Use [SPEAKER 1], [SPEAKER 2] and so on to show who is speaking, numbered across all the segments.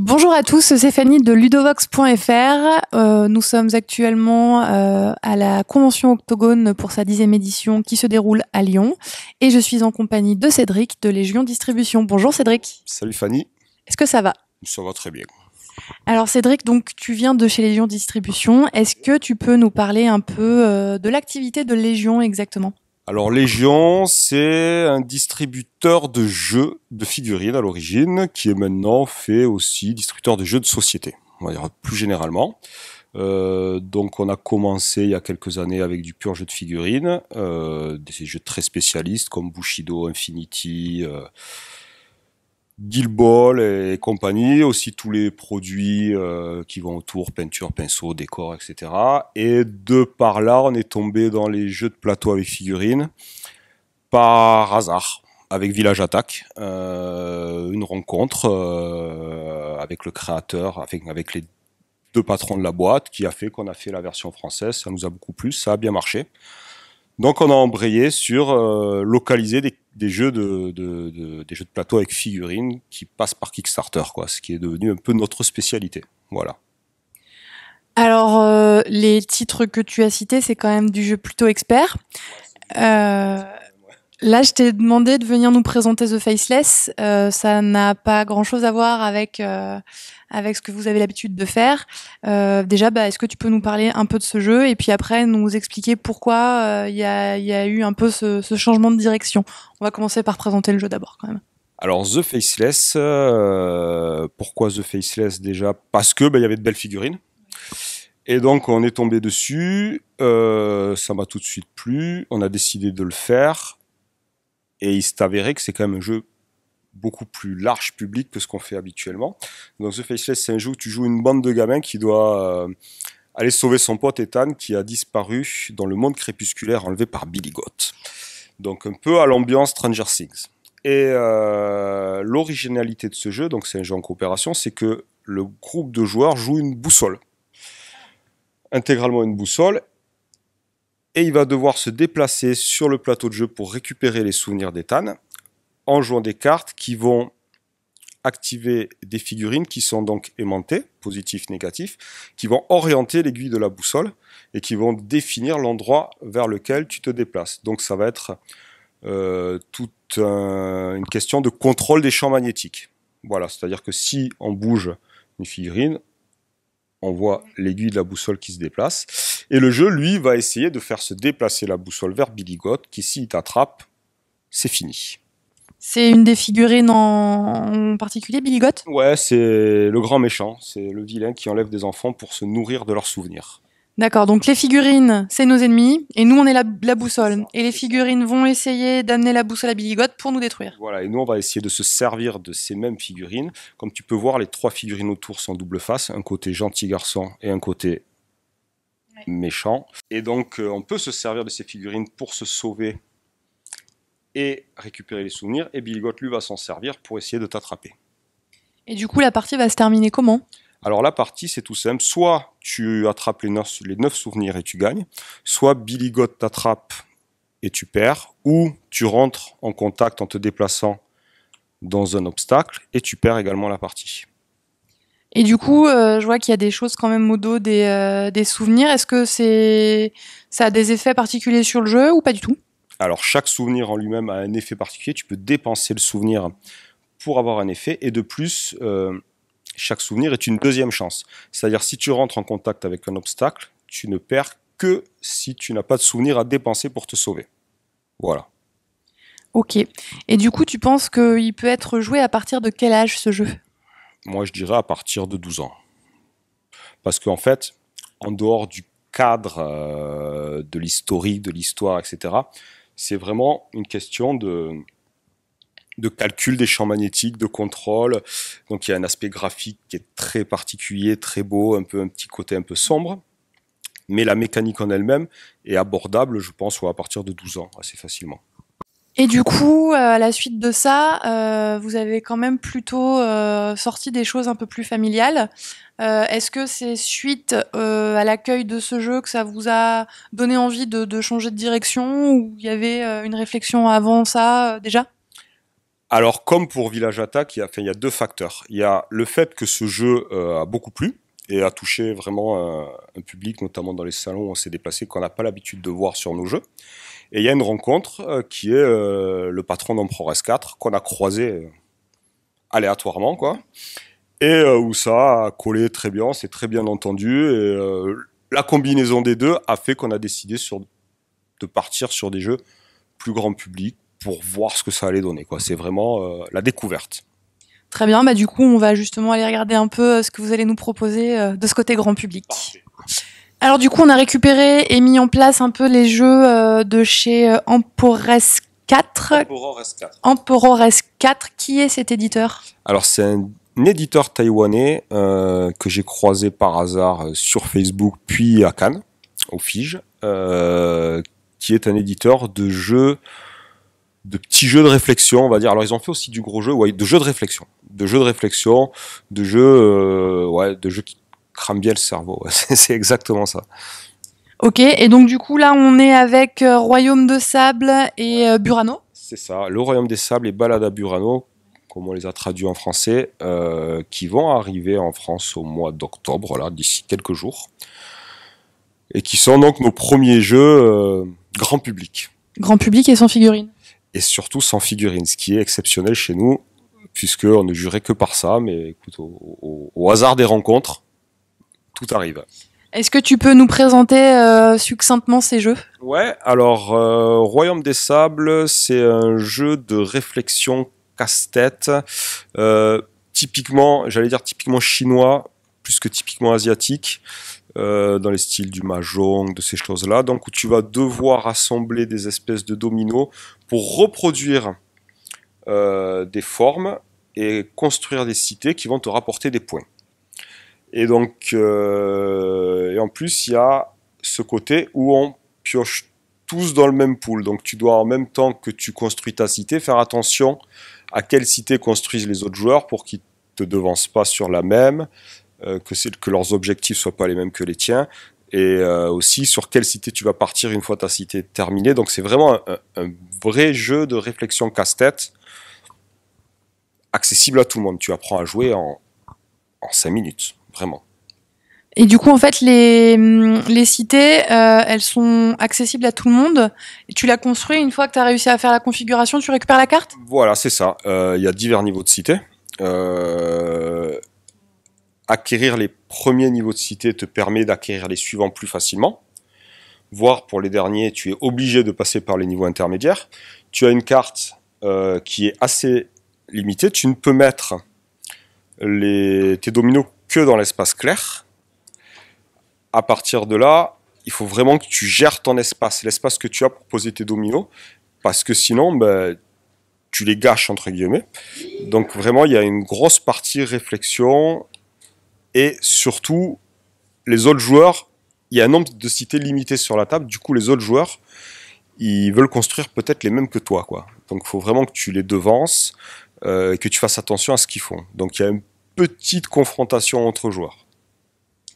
[SPEAKER 1] Bonjour à tous, c'est Fanny de ludovox.fr. Nous sommes actuellement à la Convention Octogone pour sa 10e édition qui se déroule à Lyon. Et je suis en compagnie de Cédric de Légion Distribution. Bonjour Cédric.
[SPEAKER 2] Salut Fanny.
[SPEAKER 1] Est-ce que ça va?
[SPEAKER 2] Ça va très bien.
[SPEAKER 1] Alors Cédric, donc tu viens de chez Légion Distribution. Est-ce que tu peux nous parler un peu de l'activité de Légion exactement?
[SPEAKER 2] Alors Légion, c'est un distributeur de jeux de figurines à l'origine, qui est maintenant fait aussi distributeur de jeux de société, on va dire plus généralement. Donc on a commencé il y a quelques années avec du pur jeu de figurines, des jeux très spécialistes comme Bushido, Infinity, Guild Ball et compagnie, aussi tous les produits qui vont autour, peinture, pinceau, décor, etc. Et de par là, on est tombé dans les jeux de plateau avec figurines par hasard, avec Village Attack, une rencontre avec le créateur, avec les deux patrons de la boîte, qui a fait qu'on a fait la version française. Ça nous a beaucoup plu, ça a bien marché. Donc on a embrayé sur localiser des jeux des jeux de plateau avec figurines qui passent par Kickstarter, quoi, ce qui est devenu un peu notre spécialité. Voilà.
[SPEAKER 1] Alors les titres que tu as cités, c'est quand même du jeu plutôt expert. Là, je t'ai demandé de venir nous présenter The Faceless. Ça n'a pas grand-chose à voir avec ce que vous avez l'habitude de faire. Déjà, est-ce que tu peux nous parler un peu de ce jeu et puis après nous expliquer pourquoi il y a eu un peu ce changement de direction. On va commencer par présenter le jeu d'abord, quand même.
[SPEAKER 2] Alors The Faceless, pourquoi The Faceless déjà? Parce que il y avait de belles figurines. Et donc on est tombé dessus. Ça m'a tout de suite plu. On a décidé de le faire. Et il s'est avéré que c'est quand même un jeu beaucoup plus large public que ce qu'on fait habituellement. Donc The Faceless, c'est un jeu où tu joues une bande de gamins qui doit aller sauver son pote Ethan qui a disparu dans le monde crépusculaire enlevé par Billy Goat. Donc un peu à l'ambiance Stranger Things. Et l'originalité de ce jeu, donc c'est un jeu en coopération, c'est que le groupe de joueurs joue une boussole. Intégralement une boussole. Et il va devoir se déplacer sur le plateau de jeu pour récupérer les souvenirs d'Ethan en jouant des cartes qui vont activer des figurines qui sont donc aimantées, positifs, négatifs, qui vont orienter l'aiguille de la boussole et qui vont définir l'endroit vers lequel tu te déplaces. Donc ça va être toute une question de contrôle des champs magnétiques. Voilà, c'est-à-dire que si on bouge une figurine, on voit l'aiguille de la boussole qui se déplace. Et le jeu, lui, va essayer de faire se déplacer la boussole vers Billy Goat, qui, s'il t'attrape, c'est fini.
[SPEAKER 1] C'est une des figurines en particulier, Billy Goat?
[SPEAKER 2] Ouais, c'est le grand méchant. C'est le vilain qui enlève des enfants pour se nourrir de leurs souvenirs.
[SPEAKER 1] D'accord, donc les figurines, c'est nos ennemis, et nous, on est la boussole. Et les figurines vont essayer d'amener la boussole à Billy Goat pour nous détruire.
[SPEAKER 2] Voilà, et nous, on va essayer de se servir de ces mêmes figurines. Comme tu peux voir, les trois figurines autour sont double face, un côté gentil garçon et un côté méchant. Et donc, on peut se servir de ces figurines pour se sauver et récupérer les souvenirs, et Billy Goat, lui, va s'en servir pour essayer de t'attraper.
[SPEAKER 1] Et du coup, la partie va se terminer comment?
[SPEAKER 2] Alors la partie, c'est tout simple. Soit tu attrapes les 9 souvenirs et tu gagnes, soit Billy Goat t'attrape et tu perds, ou tu rentres en contact en te déplaçant dans un obstacle et tu perds également la partie.
[SPEAKER 1] Et du coup, je vois qu'il y a des choses quand même au dos des souvenirs. Est-ce que ça a des effets particuliers sur le jeu ou pas du tout?
[SPEAKER 2] Alors chaque souvenir en lui-même a un effet particulier. Tu peux dépenser le souvenir pour avoir un effet, et de plus, chaque souvenir est une deuxième chance. C'est-à-dire, si tu rentres en contact avec un obstacle, tu ne perds que si tu n'as pas de souvenir à dépenser pour te sauver. Voilà.
[SPEAKER 1] Ok. Et du coup, tu penses qu'il peut être joué à partir de quel âge, ce jeu?
[SPEAKER 2] Moi, je dirais à partir de 12 ans. Parce qu'en fait, en dehors du cadre de l'historique, de l'histoire, etc., c'est vraiment une question de calcul des champs magnétiques, de contrôle. Donc il y a un aspect graphique qui est très particulier, très beau, un petit côté un peu sombre. Mais la mécanique en elle-même est abordable, je pense, à partir de 12 ans, assez facilement.
[SPEAKER 1] Et du coup, à la suite de ça, vous avez quand même plutôt sorti des choses un peu plus familiales. Est-ce que c'est suite à l'accueil de ce jeu que ça vous a donné envie de changer de direction, ou il y avait une réflexion avant ça déjà?
[SPEAKER 2] Alors, comme pour Village Attack, il y a deux facteurs. Il y a le fait que ce jeu a beaucoup plu et a touché vraiment un public, notamment dans les salons où on s'est déplacé, qu'on n'a pas l'habitude de voir sur nos jeux. Et il y a une rencontre qui est le patron d'Emperor S4 qu'on a croisé aléatoirement, quoi. Et où ça a collé très bien, c'est très bien entendu. Et la combinaison des deux a fait qu'on a décidé de partir sur des jeux plus grand public pour voir ce que ça allait donner, quoi. C'est vraiment la découverte.
[SPEAKER 1] Très bien, bah du coup, on va justement aller regarder un peu ce que vous allez nous proposer de ce côté grand public.
[SPEAKER 2] Parfait.
[SPEAKER 1] Alors du coup, on a récupéré et mis en place un peu les jeux de chez Emperor S4.
[SPEAKER 2] Emperor S4.
[SPEAKER 1] Emperor S4, qui est cet éditeur?
[SPEAKER 2] Alors c'est un éditeur taïwanais que j'ai croisé par hasard sur Facebook puis à Cannes, au Fige, qui est un éditeur de jeux, de petits jeux de réflexion, on va dire. Alors ils ont fait aussi du gros jeu, ouais, de jeux de réflexion, de jeux qui crament bien le cerveau. Ouais. C'est exactement ça.
[SPEAKER 1] Ok, et donc du coup là on est avec Royaume de Sable et Burano.
[SPEAKER 2] C'est ça, le Royaume des Sables et Balade à Burano, comme on les a traduits en français, qui vont arriver en France au mois d'octobre, là, d'ici quelques jours, et qui sont donc nos premiers jeux grand public.
[SPEAKER 1] Grand public et sans figurines.
[SPEAKER 2] Et surtout sans figurines, ce qui est exceptionnel chez nous, puisqu'on ne jurait que par ça, mais écoute, au hasard des rencontres, tout arrive.
[SPEAKER 1] Est-ce que tu peux nous présenter succinctement ces jeux?
[SPEAKER 2] Ouais, alors Royaume des Sables, c'est un jeu de réflexion casse-tête, typiquement chinois, plus que typiquement asiatique, dans les styles du mahjong, de ces choses-là, donc où tu vas devoir assembler des espèces de dominos pour reproduire des formes et construire des cités qui vont te rapporter des points. Et donc, et en plus, il y a ce côté où on pioche tous dans le même pool. Donc, tu dois en même temps que tu construis ta cité, faire attention à quelle cité construisent les autres joueurs pour qu'ils te devancent pas sur la même, que leurs objectifs soient pas les mêmes que les tiens, et aussi sur quelle cité tu vas partir une fois ta cité terminée. Donc, c'est vraiment un vrai jeu de réflexion casse-tête, accessible à tout le monde. Tu apprends à jouer en 5 minutes. Vraiment.
[SPEAKER 1] Et du coup, en fait, les cités, elles sont accessibles à tout le monde. Et tu l'as construit, une fois que tu as réussi à faire la configuration, tu récupères la carte?
[SPEAKER 2] Voilà, c'est ça. Il y a divers niveaux de cité. Acquérir les premiers niveaux de cité te permet d'acquérir les suivants plus facilement. Voire pour les derniers, tu es obligé de passer par les niveaux intermédiaires. Tu as une carte qui est assez limitée. Tu ne peux mettre tes dominos que dans l'espace clair. À partir de là, il faut vraiment que tu gères ton espace, l'espace que tu as pour poser tes dominos, parce que sinon, ben, tu les gâches, entre guillemets. Donc vraiment, il y a une grosse partie réflexion, et surtout, les autres joueurs, il y a un nombre de cités limité sur la table, du coup, les autres joueurs, ils veulent construire peut-être les mêmes que toi, quoi. Donc il faut vraiment que tu les devances, et que tu fasses attention à ce qu'ils font. Donc il y a une petite confrontation entre joueurs.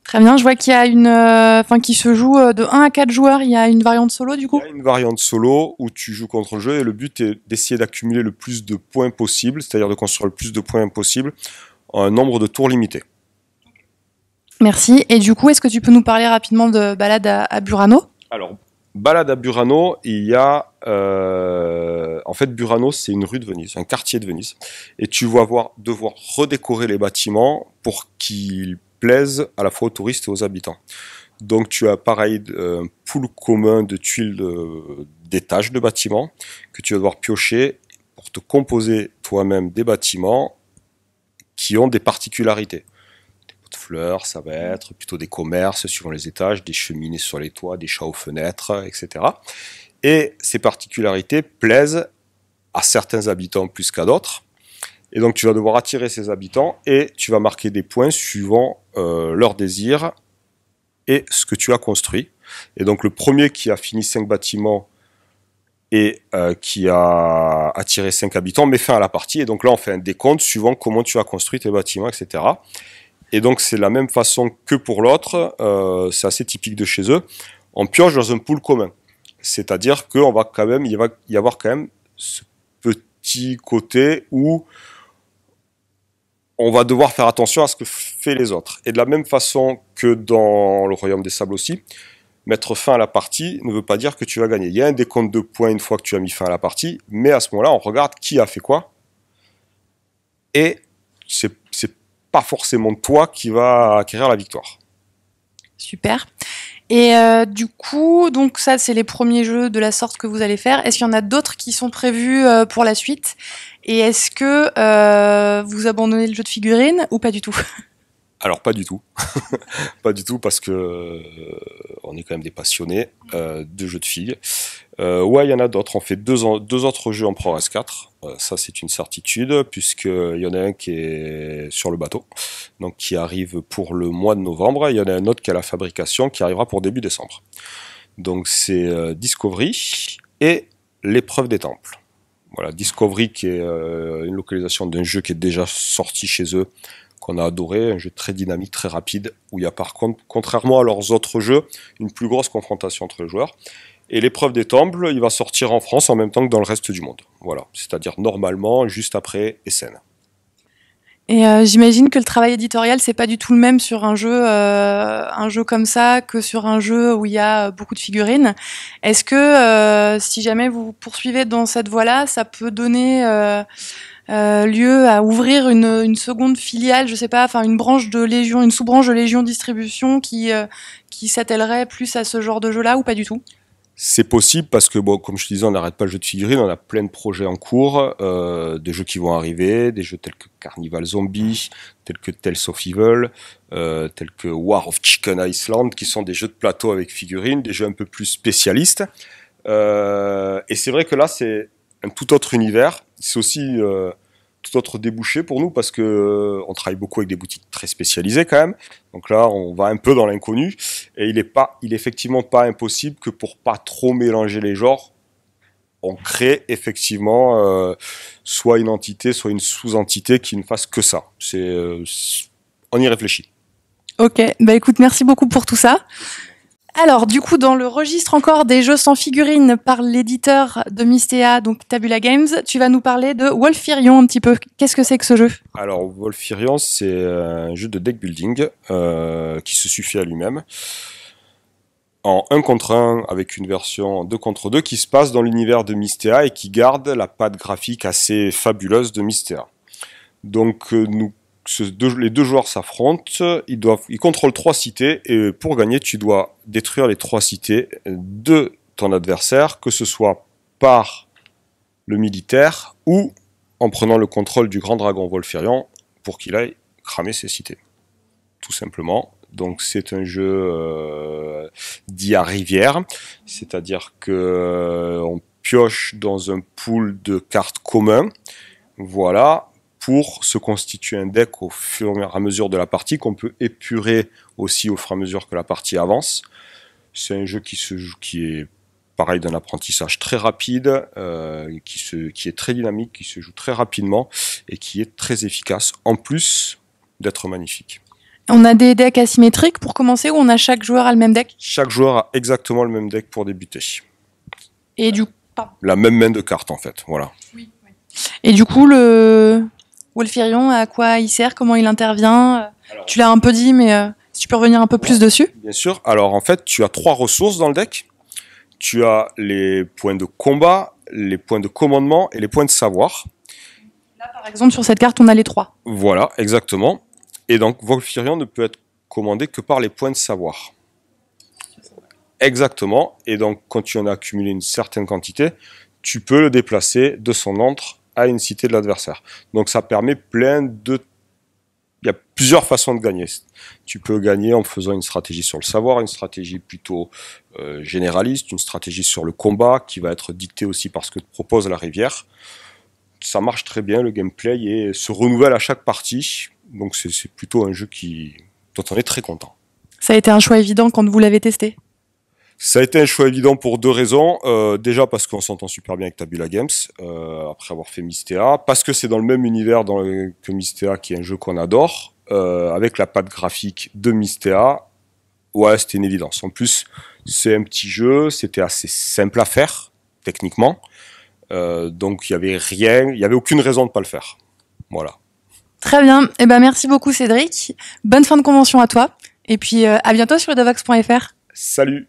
[SPEAKER 1] Très bien, je vois qu'il y a qui se joue de 1 à 4 joueurs. Il y a une variante solo, du coup?
[SPEAKER 2] Il y a une variante solo où tu joues contre le jeu et le but est d'essayer d'accumuler le plus de points possible, c'est-à-dire de construire le plus de points possible en un nombre de tours limité.
[SPEAKER 1] Merci. Et du coup, est-ce que tu peux nous parler rapidement de Balade à Burano?
[SPEAKER 2] Alors, Balade à Burano, il y a... en fait, Burano, c'est une rue de Venise, un quartier de Venise. Et tu vas devoir redécorer les bâtiments pour qu'ils plaisent à la fois aux touristes et aux habitants. Donc tu as pareil un pool commun de tuiles d'étages de bâtiments que tu vas devoir piocher pour te composer toi-même des bâtiments qui ont des particularités. Des pots de fleurs, ça va être plutôt des commerces suivant les étages, des cheminées sur les toits, des chats aux fenêtres, etc. Et ces particularités plaisent à certains habitants plus qu'à d'autres. Et donc tu vas devoir attirer ces habitants et tu vas marquer des points suivant leurs désirs et ce que tu as construit. Et donc le premier qui a fini 5 bâtiments et qui a attiré 5 habitants met fin à la partie. Et donc là on fait un décompte suivant comment tu as construit tes bâtiments, etc. Et donc c'est la même façon que pour l'autre, c'est assez typique de chez eux. On pioche dans un pool commun. C'est-à-dire qu'il va y avoir quand même ce petit côté où on va devoir faire attention à ce que font les autres. Et de la même façon que dans le Royaume des Sables aussi, mettre fin à la partie ne veut pas dire que tu vas gagner. Il y a un décompte de points une fois que tu as mis fin à la partie, mais à ce moment-là, on regarde qui a fait quoi. Et c'est pas forcément toi qui va acquérir la victoire.
[SPEAKER 1] Super. Et du coup, donc ça, c'est les premiers jeux de la sorte que vous allez faire. Est-ce qu'il y en a d'autres qui sont prévus pour la suite? Et est-ce que vous abandonnez le jeu de figurines ou pas du tout?
[SPEAKER 2] Alors pas du tout, pas du tout parce que on est quand même des passionnés de jeux de filles. Ouais, il y en a d'autres. On fait deux autres jeux en ProRes 4. Ça, c'est une certitude puisqu'il y en a un qui est sur le bateau, donc qui arrive pour le mois de novembre. Il y en a un autre qui est à la fabrication, qui arrivera pour début décembre. Donc c'est Discovery et l'épreuve des temples. Voilà, Discovery qui est une localisation d'un jeu qui est déjà sorti chez eux, qu'on a adoré, un jeu très dynamique, très rapide, où il y a par contre, contrairement à leurs autres jeux, une plus grosse confrontation entre les joueurs. Et l'épreuve des temples, il va sortir en France en même temps que dans le reste du monde. Voilà, c'est-à-dire normalement juste après Essen.
[SPEAKER 1] Et j'imagine que le travail éditorial, c'est pas du tout le même sur un jeu comme ça que sur un jeu où il y a beaucoup de figurines. Est-ce que si jamais vous poursuivez dans cette voie-là, ça peut donner lieu à ouvrir une seconde filiale, je sais pas, enfin une branche de Légion, une sous-branche de Légion Distribution qui s'attellerait plus à ce genre de jeu-là ou pas du tout?
[SPEAKER 2] C'est possible parce que, bon, comme je te disais, on n'arrête pas le jeu de figurines, on a plein de projets en cours, des jeux qui vont arriver, des jeux tels que Carnival Zombie, tels que Tales of Evil, tels que War of Chicken Island, qui sont des jeux de plateau avec figurines, des jeux un peu plus spécialistes. Et c'est vrai que là, c'est un tout autre univers. C'est aussi tout autre débouché pour nous parce que on travaille beaucoup avec des boutiques très spécialisées quand même. Donc là, on va un peu dans l'inconnu et il est effectivement pas impossible que pour pas trop mélanger les genres, on crée effectivement soit une entité, soit une sous-entité qui ne fasse que ça. On y réfléchit.
[SPEAKER 1] Ok, bah écoute, merci beaucoup pour tout ça. Alors, du coup, dans le registre encore des jeux sans figurines par l'éditeur de Mystea, donc Tabula Games, tu vas nous parler de Wolfirion un petit peu. Qu'est-ce que c'est que ce jeu?
[SPEAKER 2] Alors, Wolfirion, c'est un jeu de deck building qui se suffit à lui-même. En 1 contre 1 avec une version 2 contre 2 qui se passe dans l'univers de Mystea et qui garde la patte graphique assez fabuleuse de Mystea. Donc, les deux joueurs s'affrontent, ils contrôlent 3 cités et pour gagner tu dois détruire les 3 cités de ton adversaire, que ce soit par le militaire ou en prenant le contrôle du grand dragon Wolfirion pour qu'il aille cramer ses cités. Tout simplement. Donc c'est un jeu dit à rivière, c'est-à-dire que on pioche dans un pool de cartes communs, voilà, pour se constituer un deck au fur et à mesure de la partie, qu'on peut épurer aussi au fur et à mesure que la partie avance. C'est un jeu qui est pareil d'un apprentissage très rapide, qui est très dynamique, qui se joue très rapidement et qui est très efficace, en plus d'être magnifique.
[SPEAKER 1] On a des decks asymétriques pour commencer ou on a chaque joueur a le même deck?
[SPEAKER 2] Chaque joueur a exactement le même deck pour débuter.
[SPEAKER 1] Et du
[SPEAKER 2] La même main de cartes en fait, voilà.
[SPEAKER 1] Oui. Et du coup, le Wolfirion, à quoi il sert? Comment il intervient? Alors, tu l'as un peu dit, mais si tu peux revenir un peu plus dessus?
[SPEAKER 2] Bien sûr. Alors en fait, tu as 3 ressources dans le deck. Tu as les points de combat, les points de commandement et les points de savoir.
[SPEAKER 1] Là, par exemple, sur cette carte, on a les 3.
[SPEAKER 2] Voilà, exactement. Et donc, Wolfirion ne peut être commandé que par les points de savoir. Exactement. Et donc, quand tu en as accumulé une certaine quantité, tu peux le déplacer de son antre à une cité de l'adversaire. Donc, ça permet il y a plusieurs façons de gagner. Tu peux gagner en faisant une stratégie sur le savoir, une stratégie plutôt généraliste, une stratégie sur le combat qui va être dictée aussi par ce que te propose la rivière. Ça marche très bien, le gameplay et se renouvelle à chaque partie. Donc c'est plutôt un jeu dont on est très content.
[SPEAKER 1] Ça a été un choix évident quand vous l'avez testé?
[SPEAKER 2] Ça a été un choix évident pour 2 raisons. Déjà parce qu'on s'entend super bien avec Tabula Games, après avoir fait Mystea. Parce que c'est dans le même univers que Mystea, qui est un jeu qu'on adore. Avec la patte graphique de Mystea, ouais, c'était une évidence. En plus, c'est un petit jeu, c'était assez simple à faire, techniquement. Donc il y avait aucune raison de pas le faire. Voilà.
[SPEAKER 1] Très bien. Eh ben, merci beaucoup, Cédric. Bonne fin de convention à toi. Et puis, à bientôt sur edovox.fr.
[SPEAKER 2] Salut.